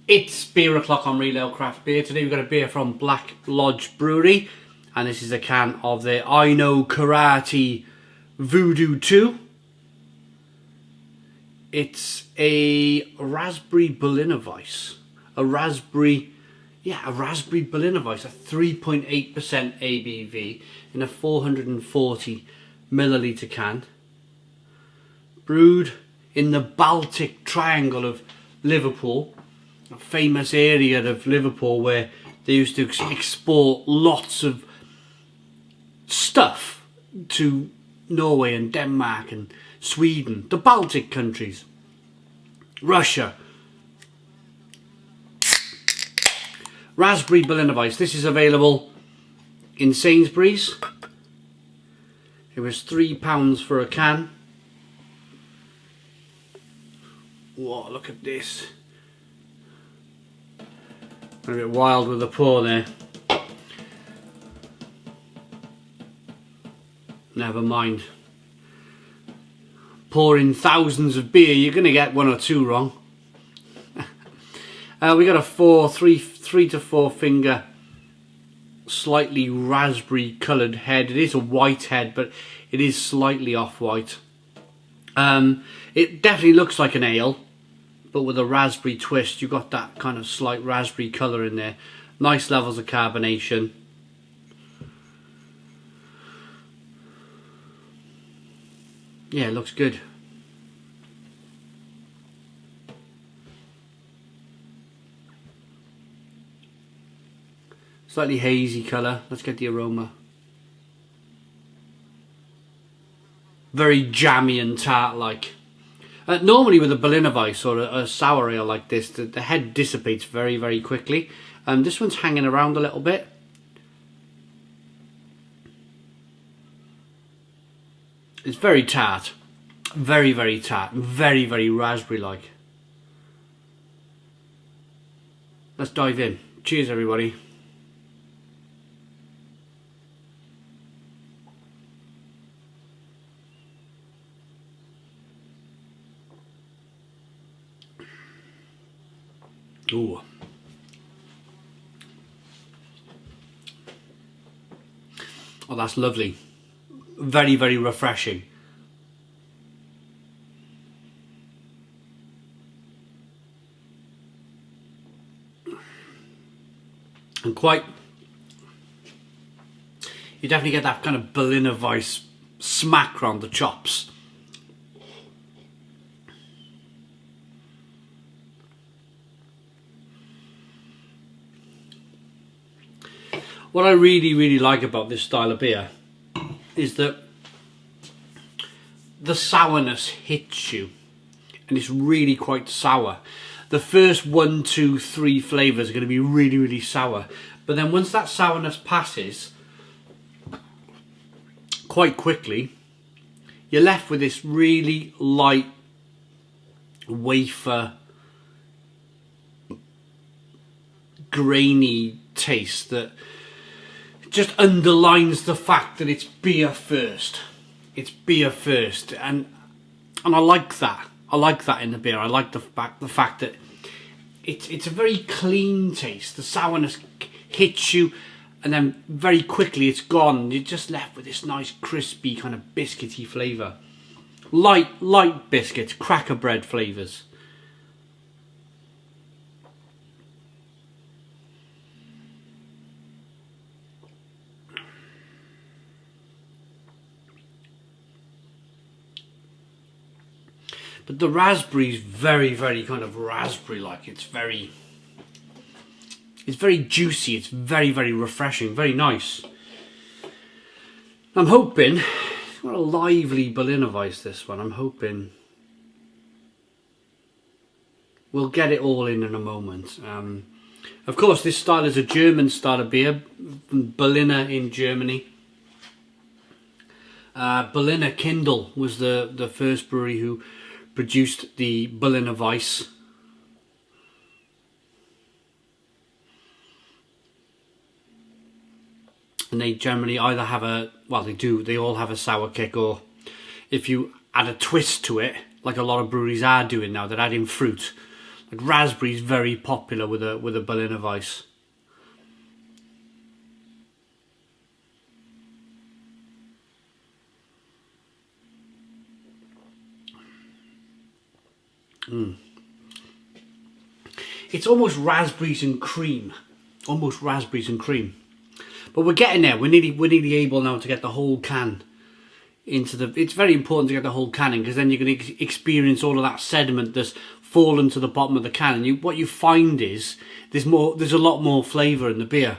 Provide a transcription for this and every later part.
It's beer o'clock on Real Ale Craft Beer. Today we've got a beer from Black Lodge Brewery, and this is a can of the I Know Karate Voodoo 2. It's a raspberry Berliner Weisse. A raspberry Berliner Weisse, a 3.8% ABV in a 440 milliliter can. Brewed in the Baltic Triangle of Liverpool, a famous area of Liverpool where they used to export lots of stuff to Norway and Denmark and Sweden, the Baltic countries, Russia. Raspberry Berliner Weisse. This is available in Sainsbury's. It was £3 for a can. Whoa, look at this. A bit wild with the pour there. Never mind. Pouring thousands of beer, you're going to get one or two wrong. We got a three to four finger, slightly raspberry coloured head. It is a white head, but it is slightly off-white. It definitely looks like an ale, but with a raspberry twist. You've got that kind of slight raspberry colour in there. Nice levels of carbonation. Yeah, it looks good. Slightly hazy colour. Let's get the aroma. Very jammy and tart-like. Normally with a Berliner Weisse or a sour ale like this, the head dissipates very, very quickly. This one's hanging around a little bit. It's very tart. Very, very tart. Very, very raspberry-like. Let's dive in. Cheers, everybody. Ooh. Oh, that's lovely. Very, very refreshing. And quite... You definitely get that kind of Berliner Weisse smack round the chops. What I really, really like about this style of beer is that the sourness hits you, and it's really quite sour. The first 1, 2, 3 flavours are going to be really, really sour, but then once that sourness passes, quite quickly, you're left with this really light wafer, grainy taste that just underlines the fact that it's beer first. It's beer first, and I like that. I like that in the beer. I like the fact that it's a very clean taste. The sourness hits you, and then very quickly it's gone. You're just left with this nice crispy kind of biscuity flavour. Light biscuits, cracker bread flavours. But the raspberry's very, very kind of raspberry-like. It's very juicy. It's very, very refreshing. Very nice. I'm hoping, what a lively Berliner Weisse this one. I'm hoping we'll get it all in a moment. Of course, this style is a German style of beer, Berliner in Germany. Berliner Kindl was the first brewery who produced the Berliner Weisse. And they generally either have they all have a sour kick, or if you add a twist to it, like a lot of breweries are doing now, they're adding fruit, Like raspberry is very popular with a Berliner Weisse. It's almost raspberries and cream. Almost raspberries and cream. But we're getting there. We're nearly able now to get the whole can into the... It's very important to get the whole can in, because then you're going to experience all of that sediment that's fallen to the bottom of the can. And what you find is there's a lot more flavour in the beer.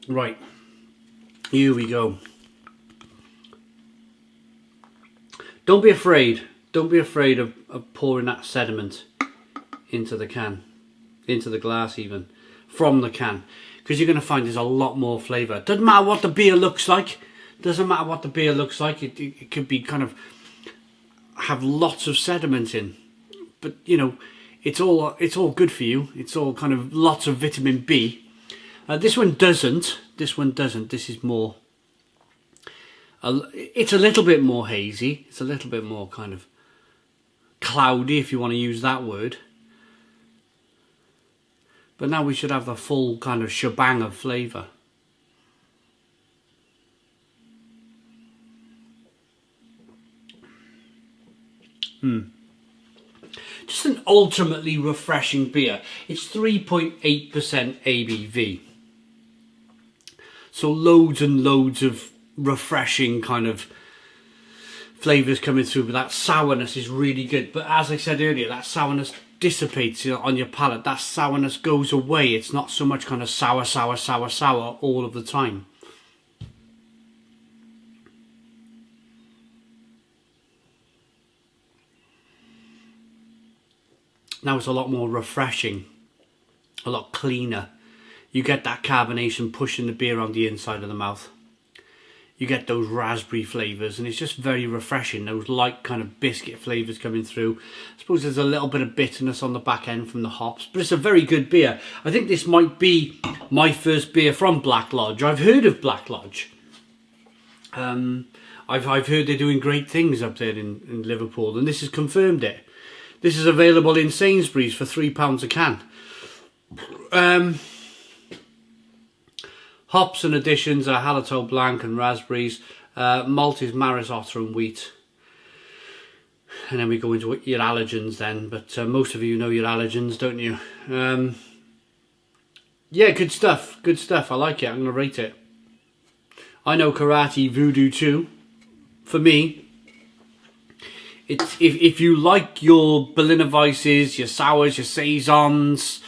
Right. Here we go. Don't be afraid. Don't be afraid of pouring that sediment into the can, into the glass even, from the can, because you're going to find there's a lot more flavour. Doesn't matter what the beer looks like. Doesn't matter what the beer looks like. It could be kind of have lots of sediment in, but you know, it's all good for you. It's all kind of lots of vitamin B. This one doesn't. This one doesn't. This is more. It's a little bit more hazy. It's a little bit more kind of cloudy, if you want to use that word. But now we should have the full kind of shebang of flavour. Just an ultimately refreshing beer. It's 3.8% ABV. So loads and loads of refreshing kind of flavours coming through, but that sourness is really good. But as I said earlier, that sourness dissipates on your palate. That sourness goes away. It's not so much kind of sour all of the time. Now it's a lot more refreshing, a lot cleaner. You get that carbonation pushing the beer on the inside of the mouth. You get those raspberry flavours, and it's just very refreshing. Those light kind of biscuit flavours coming through. I suppose there's a little bit of bitterness on the back end from the hops, but it's a very good beer. I think this might be my first beer from Black Lodge. I've heard of Black Lodge. I've heard they're doing great things up there in Liverpool, and this has confirmed it. This is available in Sainsbury's for £3 a can. Hops and additions are Hallertau Blanc and raspberries. Malt is Maris Otter and wheat. And then we go into your allergens then. But most of you know your allergens, don't you? Yeah, good stuff. Good stuff. I like it. I'm going to rate it. I know karate Voodoo too. For me, it's if you like your Berliner Weisses, your sours, your saisons,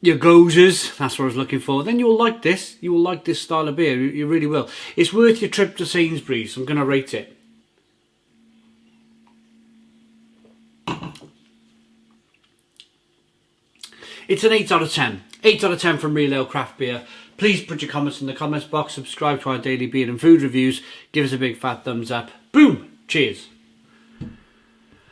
your gozers, that's what I was looking for, then you will like this. You will like this style of beer. You really will. It's worth your trip to Sainsbury's. I'm going to rate it. It's an 8 out of 10. 8 out of 10 from Real Ale Craft Beer. Please put your comments in the comments box. Subscribe to our daily beer and food reviews. Give us a big fat thumbs up. Boom! Cheers.